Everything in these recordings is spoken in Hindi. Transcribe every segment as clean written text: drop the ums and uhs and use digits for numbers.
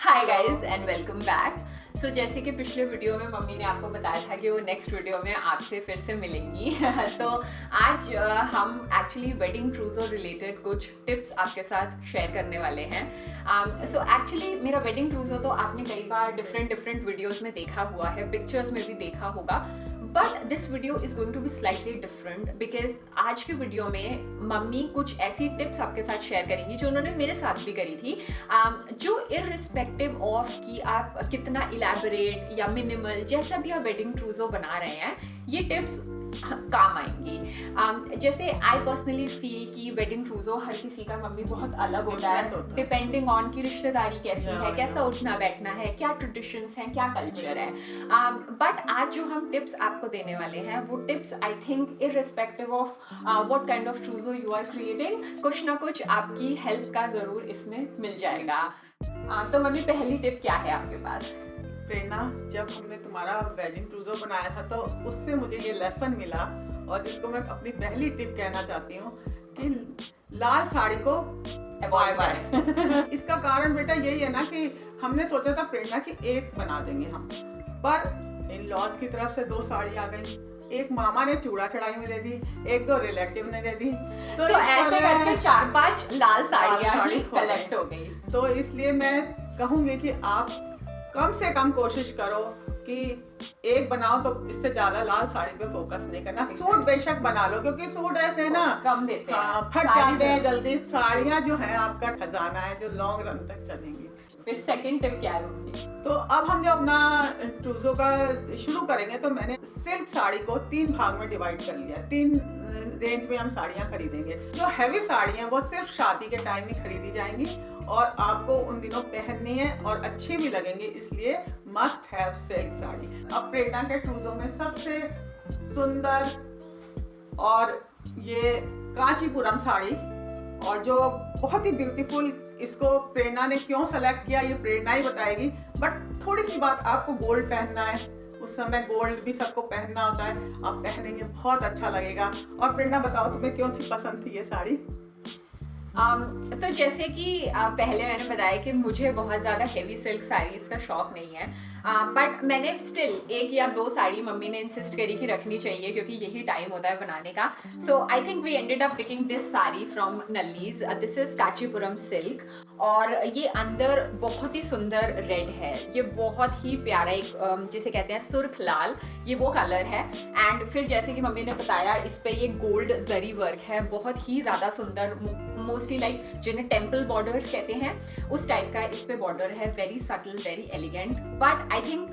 Hi guys and welcome back. So जैसे कि पिछले वीडियो में मम्मी ने आपको बताया था कि वो नेक्स्ट वीडियो में आपसे फिर से मिलेंगी तो आज हम एक्चुअली वेडिंग ट्रूजो रिलेटेड कुछ टिप्स आपके साथ शेयर करने वाले हैं। सो एक्चुअली मेरा वेडिंग ट्रूजो तो आपने कई बार डिफरेंट वीडियोस में देखा हुआ है, पिक्चर्स में भी देखा होगा, but this video is going to be slightly different because आज के वीडियो में मम्मी कुछ ऐसी टिप्स आपके साथ शेयर करेंगी जो उन्होंने मेरे साथ भी करी थी, जो इररिस्पेक्टिव ऑफ कि आप कितना इलैबोरेट या मिनिमल जैसा भी आप वेडिंग ट्रूजो बना रहे हैं, ये टिप्स काम आएंगी। जैसे आई पर्सनली फील कि वेडिंग ट्रूजो हर किसी का मम्मी बहुत अलग होता है डिपेंडिंग ऑन की रिश्तेदारी कैसी है, कैसा उठना बैठना है, क्या ट्रेडिशंस हैं, क्या कल्चर है। बट आज जो हम टिप्स आपको देने वाले हैं वो tips I think irrespective of what kind of trousseau you are creating, कुछ ना कुछ आपकी हेल्प का जरूर इसमें मिल जाएगा। तो मम्मी पहली टिप क्या है आपके पास? प्रेरणा, जब हमने तुम्हारा वेडिंग ट्रूजो बनाया था तो उससे मुझे ये लेसन मिला और जिसको मैं अपनी पहली टिप कहना चाहती हूँ कि लाल साड़ी को बाय बाय। इसका कारण बेटा यही है ना कि हमने सोचा था प्रेरणा की एक बना देंगे हम, पर इन लॉज की तरफ से 2 साड़ी आ गई, एक मामा ने चूड़ा चढ़ाई में दे दी, एक 2 रिलेटिव ने दे दी, तो ऐसे करके 4-5 लाल साड़ियां कलेक्ट हो गई। तो इसलिए मैं कहूंगी कि आप कम से कम कोशिश करो कि एक बनाओ, तो इससे ज्यादा लाल साड़ी पे फोकस नहीं करना। सूट बेशक बना लो क्योंकि सूट ऐसे ना कम देते हैं, फट जाते हैं जल्दी। साड़ियां जो है आपका खजाना है जो लॉन्ग रन तक चलेंगी। फिर सेकंड टिप क्या होगी? तो अब हम जो अपना ट्रूजो का शुरू करेंगे तो मैंने सिल्क साड़ी को 3 भाग में डिवाइड कर लिया। 3 रेंज में हम साड़ियां खरीदेंगे। जो हैवी साड़ी हैं वो सिर्फ शादी के टाइम में खरीदी जाएंगी और आपको उन दिनों पहननी है और अच्छी भी लगेंगी, इसलिए मस्ट हैव सिल्क साड़ी। अब प्रेरणा के ट्रूजो में सबसे सुंदर और ये कांचीपुरम साड़ी, और जो बहुत ही ब्यूटीफुल, इसको प्रेरणा ने क्यों सेलेक्ट किया ये प्रेरणा ही बताएगी, बट थोड़ी सी बात, आपको गोल्ड पहनना है, उस समय गोल्ड भी सबको पहनना होता है, आप पहनेंगे बहुत अच्छा लगेगा। और प्रेरणा बताओ तुम्हें क्यों थी पसंद थी ये साड़ी? तो जैसे कि पहले मैंने बताया कि मुझे बहुत ज़्यादा हेवी सिल्क साड़ीज़ का शौक नहीं है, बट मैंने स्टिल 1 या 2 साड़ी मम्मी ने इंसिस्ट करी कि रखनी चाहिए क्योंकि यही टाइम होता है बनाने का। So I think we ended up picking this sari from Nallis. This is Kanchipuram silk और ये अंदर बहुत ही सुंदर रेड है, ये बहुत ही प्यारा एक जिसे कहते हैं सुर्ख लाल, ये वो कलर है। एंड फिर जैसे कि मम्मी ने बताया इस पे ये गोल्ड जरी वर्क है, बहुत ही ज़्यादा सुंदर, मोस्टली लाइक जिन्हें टेम्पल बॉर्डर्स कहते हैं उस टाइप का इस पे बॉर्डर है, very subtle, very elegant. But I think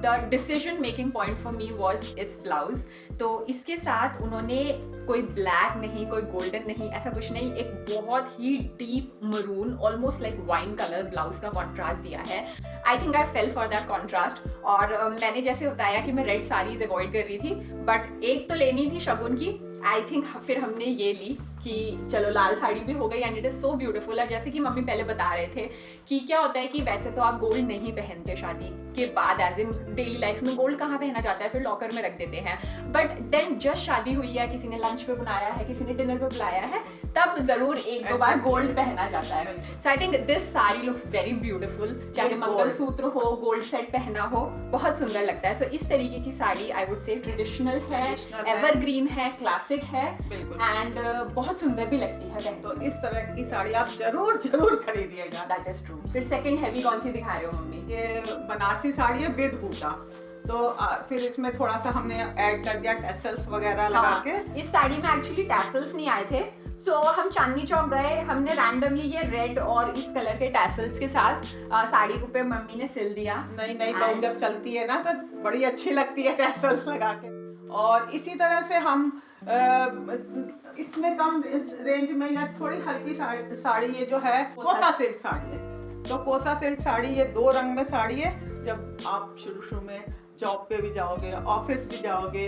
the decision making point for me was it's blouse. तो इसके साथ उन्होंने कोई ब्लैक नहीं, कोई गोल्डन नहीं, ऐसा कुछ नहीं, एक बहुत ही deep maroon almost like wine colour blouse का कॉन्ट्रास्ट दिया है। I think I fell for that contrast. और मैंने जैसे बताया कि मैं रेड साड़ीज अवॉइड कर रही थी, बट एक तो लेनी थी शगुन की, आई थिंक फिर हमने ये ली कि चलो लाल साड़ी भी हो गई and it is so beautiful. और जैसे कि मम्मी पहले बता रहे थे कि क्या होता है कि वैसे तो आप गोल्ड नहीं पहनते शादी के बाद, एज इन डेली लाइफ में गोल्ड कहाँ पहना जाता है, फिर लॉकर में रख देते हैं, बट देन जस्ट शादी हुई है, किसी ने लंच पे बुलाया है, किसी ने डिनर पे बुलाया है, तब जरूर 1-2 बार गोल्ड पहना जाता है। So I think this sari looks very beautiful, चाहे मंगलसूत्र हो, गोल्ड सेट पहना हो, बहुत सुंदर लगता है। सो इस तरीके की sari I would say traditional है, एवरग्रीन है, क्लासिक है एंड बहुत सुंदर भी लगती है। तो इस तरह की साड़ी आप जरूर खरीदिएगा। That is true. फिर सेकंड हैवी कौन सी दिखा रहे हो मम्मी? ये बनारसी साड़ी है विद बूटा, तो फिर इसमें थोड़ा सा हमने ऐड कर दिया टैसल्स वगैरह लगा के। इस साड़ी में एक्चुअली टैसल्स नहीं आए थे, सो हम चांदनी चौक गए, हमने रैंडमली ये रेड और इस कलर के टैसल्स के साथ साड़ी पे मम्मी ने सिल दिया। नई बहू जब चलती है ना तो बड़ी अच्छी लगती है टैसल्स लगा के। और इसी तरह से हम इसमें कम रेंज में या थोड़ी हल्की साड़ी ये जो है कोसा सिल्क साड़ी है। तो कोसा सिल्क साड़ी ये 2 रंग में साड़ी है। जब आप शुरू में जॉब पे भी जाओगे, ऑफिस भी जाओगे,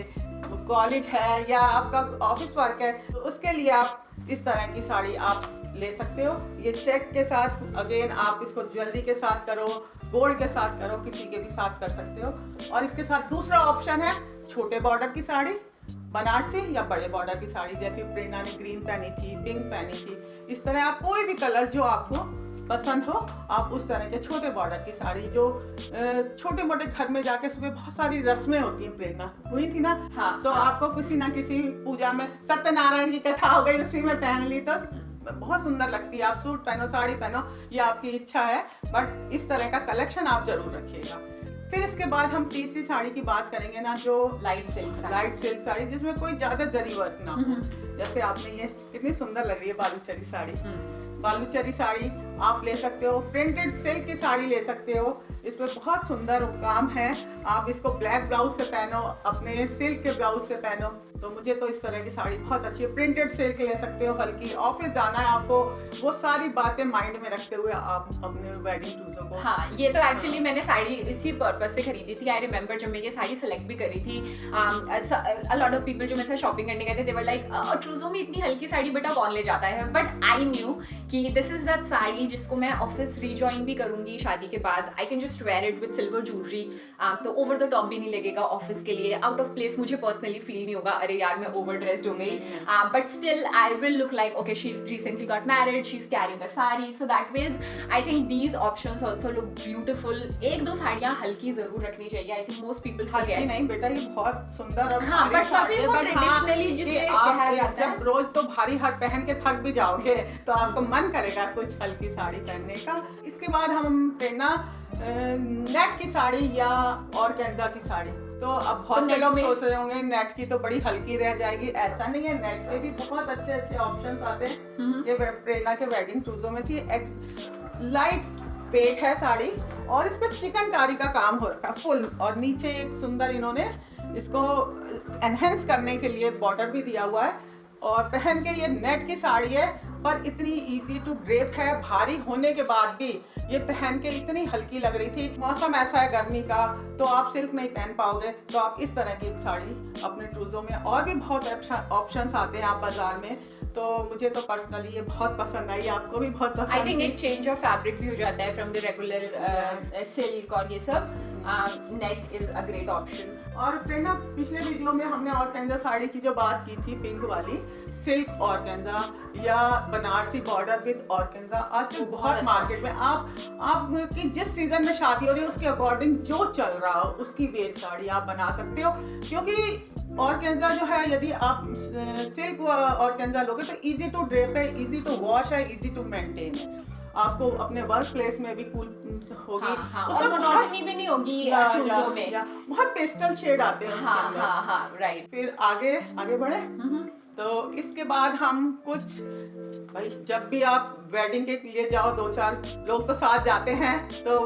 कॉलेज है या आपका ऑफिस वर्क है, तो उसके लिए आप इस तरह की साड़ी आप ले सकते हो। ये चेक के साथ, अगेन आप इसको ज्वेलरी के साथ करो, गोल्ड के साथ करो, किसी के भी साथ कर सकते हो। और इसके साथ दूसरा ऑप्शन है छोटे बॉर्डर की साड़ी, बनारसी या बड़े बॉर्डर की साड़ी, जैसे प्रेरणा ने ग्रीन पहनी थी, पिंक पहनी थी, इस तरह आप कोई भी कलर जो आपको पसंद हो, आप उस तरह के छोटे बॉर्डर की साड़ी जो छोटे मोटे घर में जाके सुबह बहुत सारी रस्में होती हैं, प्रेरणा हुई थी ना, तो आपको किसी ना किसी पूजा में सत्यनारायण की कथा हो गई, उसी में पहन ली तो बहुत सुंदर लगती है। आप सूट पहनो, साड़ी पहनो, ये आपकी इच्छा है, बट इस तरह का कलेक्शन आप जरूर रखिएगा। फिर इसके बाद हम तीसरी साड़ी की बात करेंगे ना, जो लाइट सिल्क साड़ी जिसमें कोई ज्यादा जरी वर्क ना हो। जैसे आपने ये कितनी सुंदर लग रही है बालूचरी साड़ी, बालूचरी साड़ी आप ले सकते हो, प्रिंटेड सिल्क की साड़ी ले सकते हो, इसमें बहुत सुंदर काम है। आप इसको ब्लैक ब्लाउज से पहनो, अपने सिल्क के ब्लाउज से पहनो, तो मुझे तो इस तरह की साड़ी बहुत अच्छी है। प्रिंटेड सिल्क ले सकते हो, हल्की, ऑफिस जाना है आपको, वो सारी बातें माइंड में रखते हुए आप अपने वेडिंग टूजों को। हाँ, ये तो एक्चुअली मैंने साड़ी इसी पर्पस से खरीदी थी। आई रिमेम्बर जब मैं ये साड़ी सेलेक्ट भी करी थी, अ लॉट ऑफ पीपल जो मेरे साथ शॉपिंग करने गए थे, दे वर लाइक ट्रूजो में इतनी हल्की साड़ी बेटा कौन ले जाता है, बट आई न्यू कि दिस इज दैट साड़ी जिसको मैं ऑफिस रीजॉइन भी करूंगी शादी के बाद। I can just wear it with silver jewellery, तो ओवर द टॉप भी नहीं लगेगा ऑफिस के लिए, आउट ऑफ प्लेस मुझे पर्सनली फील नहीं होगा, अरे यार मैं ओवर ड्रेस्ड हो गई, but still I will look like okay she recently got married, she is carrying a sari, so that ways I think these options also look beautiful. एक दो साड़ियां हल्की जरूर रखनी चाहिए, I think most people forget. नहीं बेटा, ये बहुत सुंदर और हाँ, भारी साड़ी है, बट ट्रेडिशनली जिसे कहा जाता है, जब रोज तो भारी हार पहन के थक भी जाओगे तो आपको मन करेगा कुछ हल्की साड़ी पहनने का। इसके बाद हम प्रेरणा नेट की साड़ी या ऑर्गेन्जा की साड़ी, तो अब बहुत से लोग सोच रहे होंगे नेट की तो बड़ी हल्की रह जाएगी, ऐसा नहीं है। नेट के भी बहुत अच्छे अच्छे ऑप्शंस आते हैं। ये प्रेरणा के वेडिंग टूजो में थी, लाइट वेट है साड़ी और इस पर चिकनकारी का काम हो रखा है फुल, और नीचे एक सुंदर इन्होंने इसको एनहेंस करने के लिए बॉर्डर भी दिया हुआ है। और पहन के ये नेट की साड़ी है, पर इतनी इजी टू ड्रेप है, भारी होने के बाद भी ये पहन के इतनी हल्की लग रही थी। मौसम ऐसा है गर्मी का, तो आप सिल्क नहीं पहन पाओगे, तो आप इस तरह की एक साड़ी अपने ट्रूजो में, और भी बहुत ऑप्शंस आते हैं आप बाजार में, तो मुझे तो पर्सनली ये बहुत पसंद आई, आपको भी बहुत पसंद। आई थिंक एक चेंज ऑफ फैब्रिक भी हो जाता है फ्रॉम द रेगुलर सिल्क और ये सब। Net is a great option. और प्रेरणा, पिछले वीडियो में हमने ऑर्गेन्जा साड़ी की जो बात की थी, पिंक वाली सिल्क ऑर्गेन्जा या बनारसी बॉर्डर विद ऑर्गेन्जा, आजकल बहुत मार्केट में आप की जिस सीजन में शादी हो रही है उसके अकॉर्डिंग जो चल रहा हो उसकी वेज साड़ी आप बना सकते हो। क्योंकि ऑर्गेन्जा जो है, यदि आप सिल्क ऑर्गेन्जा लोगे तो इजी टू ड्रेप है, इजी टू वॉश है, इजी टू मेंटेन है, आपको अपने वर्क प्लेस में भी कूल होगी। और मोनोटनी भी नहीं होगी ट्रूजो में, बहुत पेस्टल शेड आते हैं उसके अंदर। हाँ, राइट। फिर आगे बढ़े, तो इसके बाद हम कुछ, भाई जब भी आप वेडिंग के लिए जाओ, 2-4 लोग तो साथ जाते हैं, तो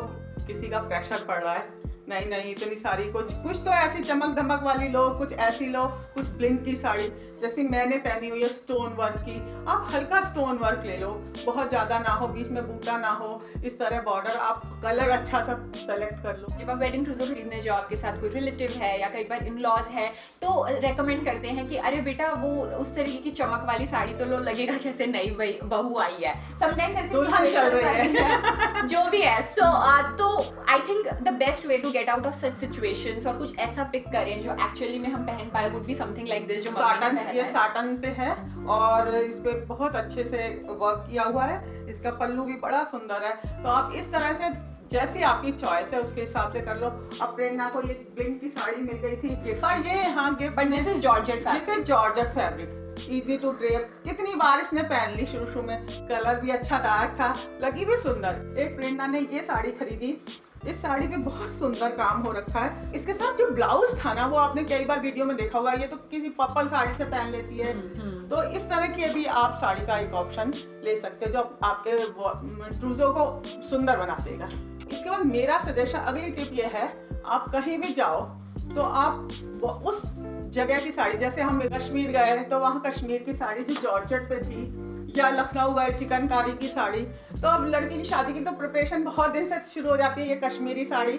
किसी का प्रेशर पड़ रहा है, नहीं इतनी सारी, कुछ तो ऐसी चमक धमक वाली लो, कुछ ऐसी लो, कुछ ब्लिंक की साड़ी जैसी मैंने पहनी हुई है स्टोन वर्क की, आप हल्का स्टोन वर्क ले लो, बहुत ज्यादा ना हो, बीच में बूटा ना हो, इस तरह बॉर्डर, आप कलर अच्छा सा सेलेक्ट कर लो। जब आप वेडिंग ट्रूजो खरीदने जाओ, आपके साथ कोई रिलेटिव है या कई बार इन लॉज है, तो रेकमेंड करते हैं कि अरे बेटा वो उस तरीके की चमक वाली साड़ी तो लो, लगेगा कैसे नई बहू आई है, समटाइम्स ऐसी दुल्हन चल रही है जो भी है। सो तो I think the best way to get out of such situations, और कुछ ऐसा पिक करें जो एक्चुअली में हम पहन पाए, would be something like this, जो ये साटन पे है और इस पे बहुत अच्छे से वर्क किया हुआ है, इसका पल्लू भी बड़ा सुंदर है, तो आप इस तरह से जैसी आपकी चॉइस है उसके हिसाब से कर लो। अब प्रेरणा को ये ब्लिंक की साड़ी मिल गई थी, पर ये gift, but this is georgette fabric, easy to drape. कितनी बार इसने पहन ली, शुरू में कलर भी अच्छा डार्क था, लगी भी सुंदर। एक प्रेरणा ने ये साड़ी खरीदी, इस साड़ी पे बहुत सुंदर काम हो रखा है। इसके साथ जो ब्लाउज था ना, वो आपने कई बार वीडियो में देखा होगा, ये तो किसी पर्पल साड़ी से पहन लेती है, तो इस तरह की भी आप साड़ी का एक ऑप्शन ले सकते हो जो आपके ट्रूजो को सुंदर बना देगा। इसके बाद मेरा सजेशन, अगली टिप ये है, आप कहीं भी जाओ तो आप उस जगह की साड़ी, जैसे हम कश्मीर गए तो वहाँ कश्मीर की साड़ी जो जॉर्जेट पे थी, या लखनऊ गए चिकनकारी की साड़ी, तो अब लड़की की शादी की तो प्रिपरेशन बहुत दिन से शुरू हो जाती है, ये कश्मीरी साड़ी,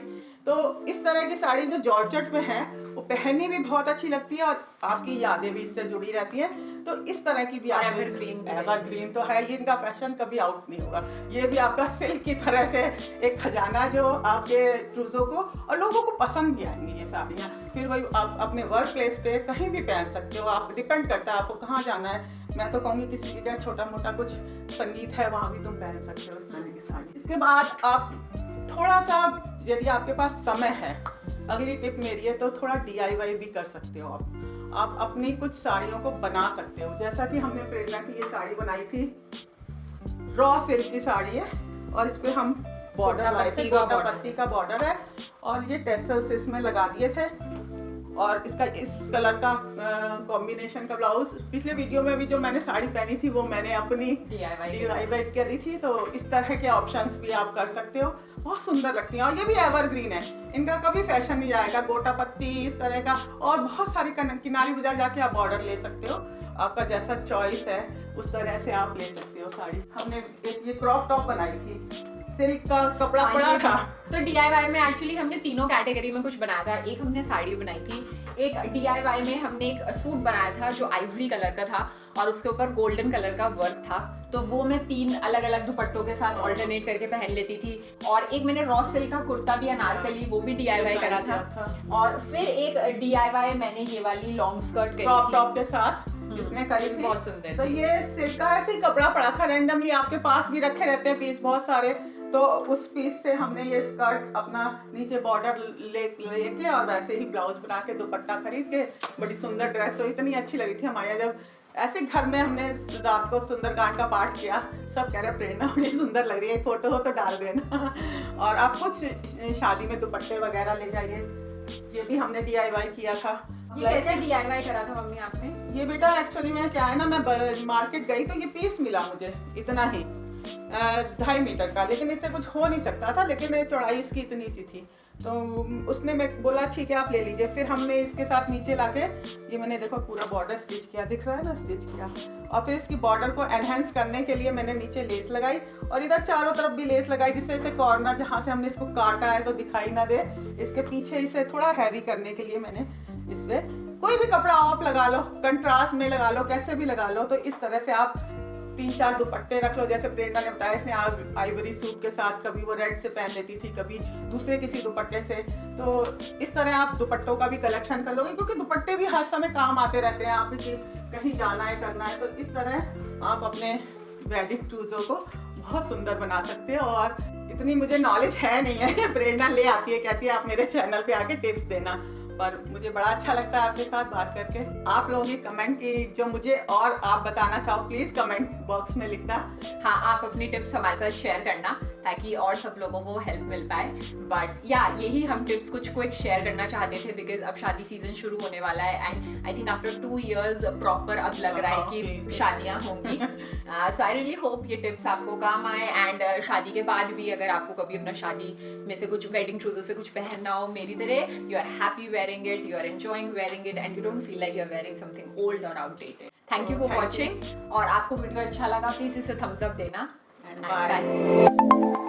तो इस तरह की साड़ी जो जॉर्जेट में है वो पहननी भी बहुत अच्छी लगती है और आपकी यादें भी इससे जुड़ी रहती है। तो इस तरह की भी और आपकी evergreen भी एवरग्रीन तो है, ये इनका फैशन कभी आउट नहीं होगा। ये भी आपका सिल्क की तरह से एक खजाना जो आपके ट्रूजो को और लोगों को पसंद भी आएंगी ये साड़ियाँ। फिर वही आप अपने वर्क प्लेस पे कहीं भी पहन सकते हो, आप डिपेंड करता है आपको कहाँ जाना है। मैं तो कहूँगी किसी की घर छोटा मोटा कुछ संगीत है वहाँ भी तुम पहन सकते हो इस तरह की साड़ी। इसके बाद आप थोड़ा सा, यदि आपके पास समय है, अगली टिप मेरी है, तो थोड़ा DIY भी कर सकते हो आप अपनी कुछ साड़ियों को बना सकते हो। जैसा कि हमने प्रेरणा की ये साड़ी बनाई थी, रॉ सिल्क की साड़ी है और इस पे हम बॉर्डर लाए थे, गोटा पत्ती का बॉर्डर है और ये टेसल्स इसमें लगा दिए थे और इसका इस कलर का कॉम्बिनेशन का ब्लाउज। पिछले वीडियो में भी जो मैंने साड़ी पहनी थी वो मैंने अपनी DIY करी थी। तो इस तरह के ऑप्शंस भी आप कर सकते हो, बहुत सुंदर लगती हैं और ये भी एवरग्रीन है, इनका कभी फैशन नहीं जाएगा। गोटा पत्ती इस तरह का और बहुत सारी किनारी बाजार जाके आप बॉर्डर ले सकते हो, आपका जैसा चॉइस है उस तरह से आप ले सकते हो साड़ी। हमने एक ये क्रॉप टॉप बनाई थी, सिल्क का कपड़ा पड़ा था। तो DIY में एक्चुअली हमने तीनों कैटेगरी में कुछ बनाया था। एक हमने साड़ी बनाई थी, एक DIY में हमने एक सूट बनाया था जो आइवरी कलर का था और उसके ऊपर गोल्डन कलर का वर्क था। तो वो मैं 3 अलग अलग दुपट्टों के साथ ऑल्टरनेट करके पहन लेती थी। और एक मैंने रॉ सिल्क का कुर्ता भी अनारकली, वो भी DIY करा था। और फिर एक DIY मैंने ये वाली लॉन्ग स्कर्ट करी क्रॉप थी टॉप के साथ जिसने करी थी, बहुत सुंदर। तो ये सिल्क का ऐसे ही कपड़ा पड़ा था, रैंडमली आपके पास भी रखे रहते हैं पीस बहुत सारे, तो उस पीस से हमने ये स्कर्ट अपना नीचे बॉर्डर लेके और वैसे ही ब्लाउज बना के दुपट्टा खरीद के बड़ी सुंदर ड्रेस हो, इतनी अच्छी लगी थी हमारे। जब ऐसे घर में हमने रात को सुंदरकांड का पाठ किया, सब कह रहे प्रेरणा बड़ी सुंदर लग रही है, फोटो हो तो डाल देना। और आप कुछ शादी में दुपट्टे वगैरह ले जाइए, ये भी हमने DIY किया था। ये कैसे DIY करा था मम्मी आपने? ये बेटा एक्चुअली में क्या है ना, मैं मार्केट गई तो ये पीस मिला मुझे इतना ही 2.5 मीटर का, लेकिन इससे कुछ हो नहीं सकता था, लेकिन चौड़ाई इसकी इतनी सी थी। तो उसने मैं बोला ठीक है आप ले लीजिए। फिर हमने इसके साथ नीचे लाके ये मैंने देखो पूरा बॉर्डर स्टिच किया, दिख रहा है ना, स्टिच किया। और फिर इसकी बॉर्डर को एनहेंस करने के लिए मैंने नीचे लेस लगाई और इधर चारों तरफ भी लेस लगाई, जिससे इसे कॉर्नर जहाँ से हमने इसको काटा है तो दिखाई ना दे। इसके पीछे इसे थोड़ा हैवी करने के लिए मैंने इसमें कोई भी कपड़ा आप लगा लो, कंट्रास्ट में लगा लो, कैसे भी लगा लो। तो इस तरह से आप 3-4 दुपट्टे रख लो, जैसे प्रेरणा ने बताया इसने आइवरी सूट के साथ कभी वो रेड से पहन लेती थी, कभी दूसरे किसी दुपट्टे से। तो इस तरह आप दुपट्टों का भी कलेक्शन कर लोगे, क्योंकि दुपट्टे भी हर समय काम आते रहते हैं, आप कहीं जाना है करना है। तो इस तरह आप अपने वेडिंग ट्रूजो को बहुत सुंदर बना सकते हो। और इतनी मुझे नॉलेज है नहीं है, प्रेरणा ले आती है, कहती है आप मेरे चैनल पे आके टिप्स देना, पर मुझे बड़ा अच्छा लगता है आपके साथ बात करके। आप लोगों की कमेंट की जो मुझे और आप बताना चाहो प्लीज कमेंट बॉक्स में लिखना। हाँ, आप अपनी टिप्स हमारे साथ शेयर करना ताकि और सब लोगों को हेल्प मिल पाए। बट या यही हम टिप्स कुछ क्विक शेयर करना चाहते थे, बिकॉज अब शादी सीजन शुरू होने वाला है and I think after 2 years proper अब लग रहा है कि शादियां होंगी। सो आई रियली होप ये टिप्स आपको काम आए। एंड शादी के बाद भी अगर आपको कभी अपना शादी में से कुछ वेडिंग ट्रूजो से कुछ पहनना हो, मेरी तरह you are happy wearing it, you are enjoying wearing it and you don't feel like you are wearing something old और outdated. Thank you for watching. और आपको वीडियो अच्छा लगा प्लीज इसे थम्स अप देना। बाय।